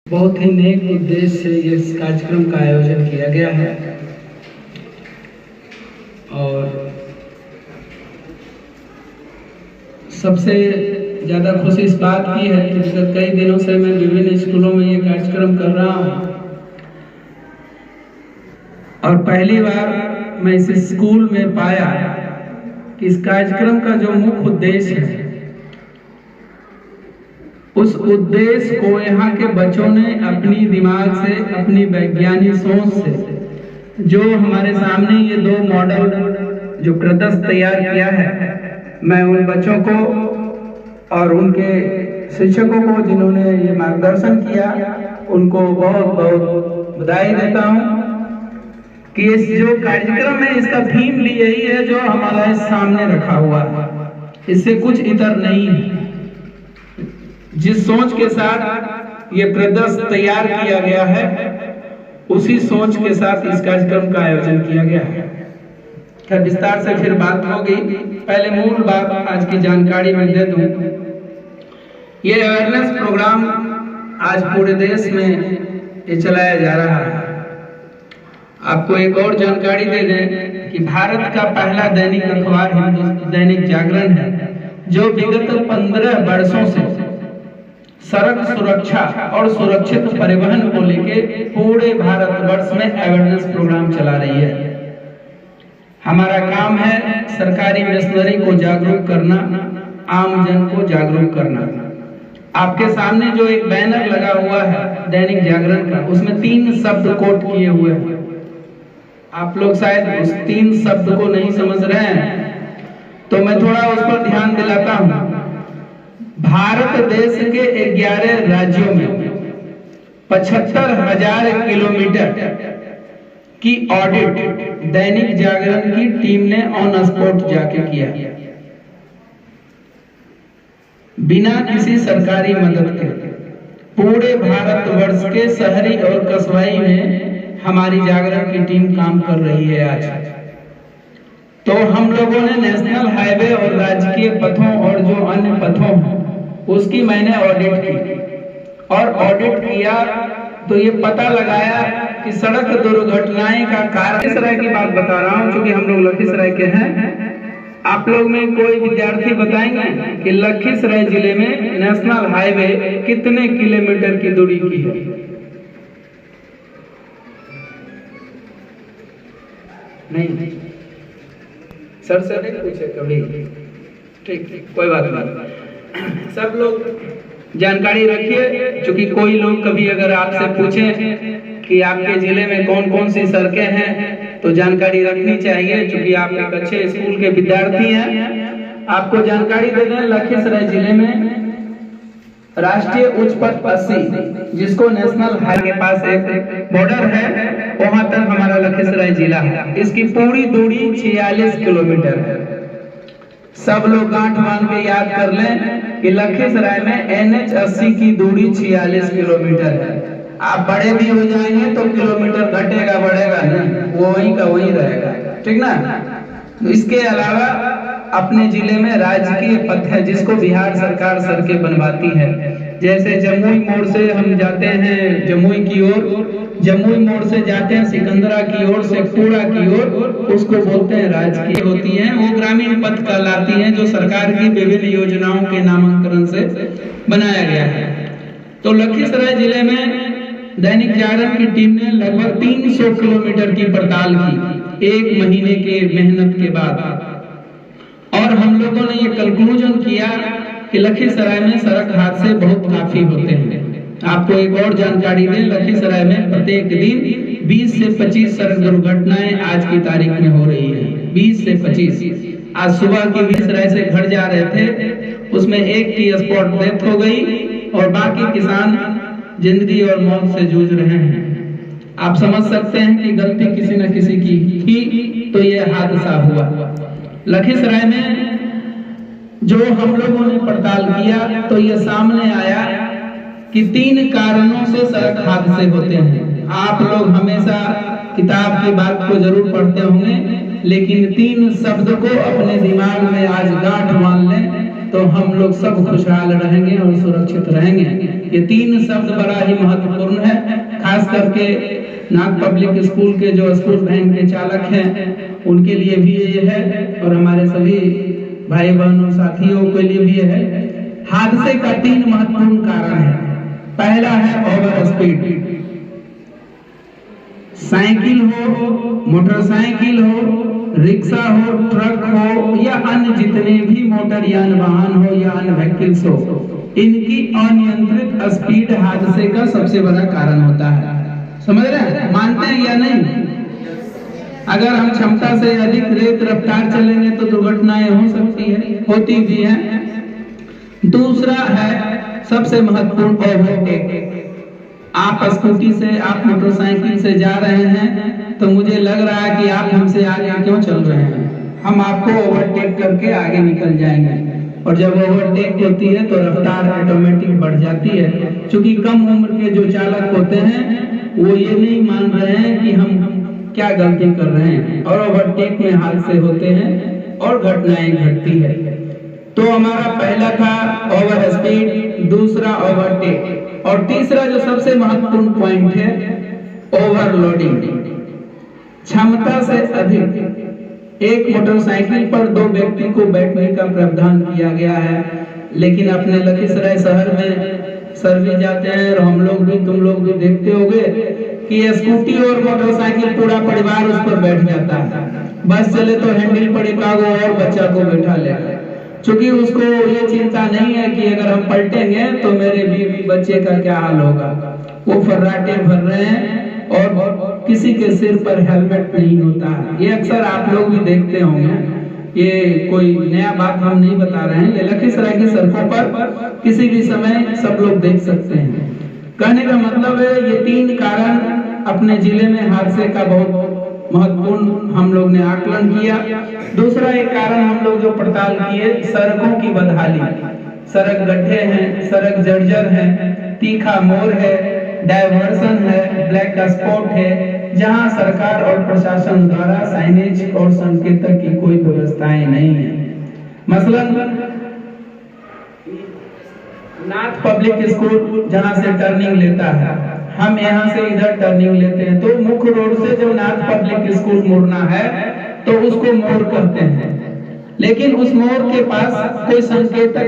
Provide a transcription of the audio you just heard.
बहुत ही नेक उद्देश्य से इस कार्यक्रम का आयोजन किया गया है और सबसे ज़्यादा खुशी इस बात की है कि विगत कई दिनों से मैं विभिन्न स्कूलों में ये कार्यक्रम कर रहा हूँ और पहली बार मैं इस स्कूल में पाया कि इस कार्यक्रम का जो मुख्य उद्देश्य है उस उद्देश्य को यहाँ के बच्चों ने अपनी दिमाग से, अपनी वैज्ञानिक सोच से जो हमारे सामने ये दो मॉडल जो प्रदर्शन तैयार किया है, मैं उन बच्चों को और उनके शिक्षकों को जिन्होंने ये मार्गदर्शन किया उनको बहुत बहुत बधाई देता हूँ कि इस जो कार्यक्रम है इसका थीम भी यही है जो हमारे सामने रखा हुआ है, इससे कुछ इतर नहीं है। जिस सोच के साथ ये प्रदर्शन तैयार किया गया है उसी सोच के साथ इस कार्यक्रम का आयोजन किया गया है। खैर विस्तार से फिर बात होगी, पहले मूल बात आज की जानकारी में दे दूं। ये अवेयरनेस प्रोग्राम आज पूरे देश में ये चलाया जा रहा है। आपको एक और जानकारी दे दें कि भारत का पहला दैनिक अखबार दैनिक जागरण है जो विगत 15 वर्षों से सड़क सुरक्षा और सुरक्षित परिवहन को लेके पूरे भारतवर्ष में अवेयरनेस प्रोग्राम चला रही है। हमारा काम है सरकारी मशीनरी को जागरूक करना, आम जन को जागरूक करना। आपके सामने जो एक बैनर लगा हुआ है दैनिक जागरण का, उसमें 3 शब्द कोट किए हुए हैं। आप लोग शायद उस 3 शब्द को नहीं समझ रहे हैं तो मैं थोड़ा उस पर ध्यान दिलाता हूं। भारत देश के 11 राज्यों में 75,000 किलोमीटर की ऑडिट दैनिक जागरण की टीम ने ऑन स्पॉट जाके किया, बिना किसी सरकारी मदद के। पूरे भारतवर्ष के शहरी और कस्बाई में हमारी जागरण की टीम काम कर रही है आज। तो हम लोगों ने नेशनल हाईवे और राजकीय पथों और जो अन्य पथों हैं उसकी मैंने ऑडिट की और ऑडिट किया तो ये पता लगाया कि सड़क दुर्घटनाएं का कारण, लखीसराय की बात बता रहा हूं क्योंकि हम लोग लखीसराय के हैं। आप लोग में कोई विद्यार्थी बताएंगे कि लखीसराय जिले में नेशनल हाईवे कितने किलोमीटर की दूरी की है? नहीं, सर से नहीं पूछे कभी? ठीक, कोई बात नहीं। सब लोग जानकारी रखिए, क्योंकि कोई लोग कभी अगर आपसे पूछें कि आपके जिले में कौन कौन सी सड़कें हैं तो जानकारी रखनी चाहिए, क्योंकि आप एक अच्छे स्कूल के विद्यार्थी हैं। आपको जानकारी दे दें, लखीसराय जिले में राष्ट्रीय उच्च पथ 80 जिसको नेशनल हाईवे के पास एक बॉर्डर है, वहां तक हमारा लखीसराय जिला है। इसकी पूरी दूरी 46 किलोमीटर है। सब लोग गांठ बांध के याद कर लें कि लखीसराय में NH 80 की दूरी 46 किलोमीटर है। आप बड़े भी हो जाएंगे तो किलोमीटर घटेगा बढ़ेगा नहीं, वो वहीं का वहीं रहेगा, ठीक ना? तो इसके अलावा अपने जिले में राजकीय पथ है जिसको बिहार सरकार सड़कें बनवाती है। जैसे जमुई मोड़ से हम जाते हैं जमुई की ओर, जमुई मोड़ से जाते हैं सिकंदरा की ओर, शेखपुरा की ओर, उसको बोलते हैं राजकीय होती हैं। वो ग्रामीण पथ कहलाती हैं जो सरकार की विभिन्न योजनाओं के नामांकन से बनाया गया है। तो लखीसराय जिले में दैनिक जागरण की टीम ने लगभग 300 किलोमीटर की पड़ताल की 1 महीने के मेहनत के बाद, और हम लोगों ने ये कंक्लूजन किया कि लखीसराय में सड़क हादसे बहुत काफी होते हैं। आपको एक और जानकारी दें, लखीसराय में प्रत्येक दिन 20 से 25 सड़क दुर्घटनाएं आज की तारीख में हो रही है। 20 से 25। आज सुबह की लखीसराय से घर जा रहे थे, उसमें एक की स्पॉट डेथ हो गई और बाकी किसान जिंदगी और मौत से जूझ रहे हैं। आप समझ सकते हैं कि गलती किसी न किसी की थी तो ये हादसा हुआ। लखीसराय में जो हम लोगों ने पड़ताल किया तो ये सामने आया कि 3 कारणों से सड़क हादसे होते हैं। आप लोग हमेशा किताब की बात को जरूर पढ़ते होंगे, लेकिन 3 शब्द को अपने दिमाग में आज गांठ बांध लें तो हम लोग सब खुशहाल रहेंगे और सुरक्षित रहेंगे। ये 3 शब्द बड़ा ही महत्वपूर्ण करके नाथ पब्लिक स्कूल के जो स्कूल वैन के चालक हैं उनके लिए भी ये है, और हमारे सभी भाई बहनों साथियों के लिए भी ये है। हादसे का 3 महत्वपूर्ण कारण है। पहला है ओवर स्पीड। साइकिल हो, मोटरसाइकिल हो, रिक्शा हो, ट्रक हो या अन्य जितने भी मोटरयान वाहन हो या अन्य व्हीकल्स हो, इनकी अनियंत्रित स्पीड हादसे का सबसे बड़ा कारण होता है। समझ रहे हैं? मानते हैं या नहीं? अगर हम क्षमता से अधिक तेज रफ्तार चलेंगे तो दुर्घटनाएं हो सकती है, होती भी हैं। दूसरा है सबसे महत्वपूर्ण ओवरटेक। आप स्कूटी से, आप मोटरसाइकिल से जा रहे हैं तो मुझे लग रहा है कि आप हमसे आगे क्यों चल रहे हैं, हम आपको ओवरटेक करके आगे निकल जाएंगे। और जब ओवरटेक होती है तो रफ्तार ऑटोमेटिक बढ़ जाती है। क्योंकि कम उम्र के जो चालक होते हैं वो ये नहीं मान रहे हैं कि हम क्या गलती कर रहे हैं, और ओवरटेक में हादसे होते हैं और घटनाएं घटती है। तो हमारा पहला था ओवर स्पीड, दूसरा ओवरटेक, और तीसरा जो सबसे महत्वपूर्ण पॉइंट है ओवरलोडिंग। क्षमता से अधिक एक मोटरसाइकिल पर 2 व्यक्ति को बैठने का प्रावधान किया गया है, लेकिन अपने लखीसराय शहर में सर भी जाते हैं और हम लोग भी, तुम लोग भी देखते होंगे कि स्कूटी और मोटरसाइकिल पूरा परिवार उस पर बैठ जाता है। बस चले तो हैंडल पर एक आगो और बच्चा को बैठा लेगा, क्योंकि उसको ये चिंता नहीं है कि अगर हम पलटेंगे तो मेरे बीवी बच्चे का क्या हाल होगा। वो फर्राटे भर रहे हैं और किसी के सिर पर हेलमेट नहीं होता है। ये अक्सर आप लोग भी देखते होंगे, ये कोई नया बात हम नहीं बता रहे हैं, ये लखीसराय की सड़कों पर किसी भी समय सब लोग देख सकते हैं। कहने का मतलब है ये 3 कारण अपने जिले में हादसे का बहुत महत्वपूर्ण हम लोग ने आकलन किया। दूसरा एक कारण हम लोग जो पड़ताल किए, सड़कों की बदहाली। सड़क गड्ढे हैं, सड़क जर्जर है, तीखा मोड़ है, डायवर्सन है, ब्लैक स्पॉट है, जहां सरकार और प्रशासन द्वारा साइनेज और संकेतक की कोई व्यवस्थाएं नहीं है। मसलन नाथ पब्लिक स्कूल जहां से टर्निंग लेता है, हम यहाँ से इधर टर्निंग लेते हैं तो मुख्य रोड से जब नाथ पब्लिक स्कूल मुड़ना है तो उसको मोड़ कहते हैं, लेकिन उस मोड़ के पास कोई संकेतक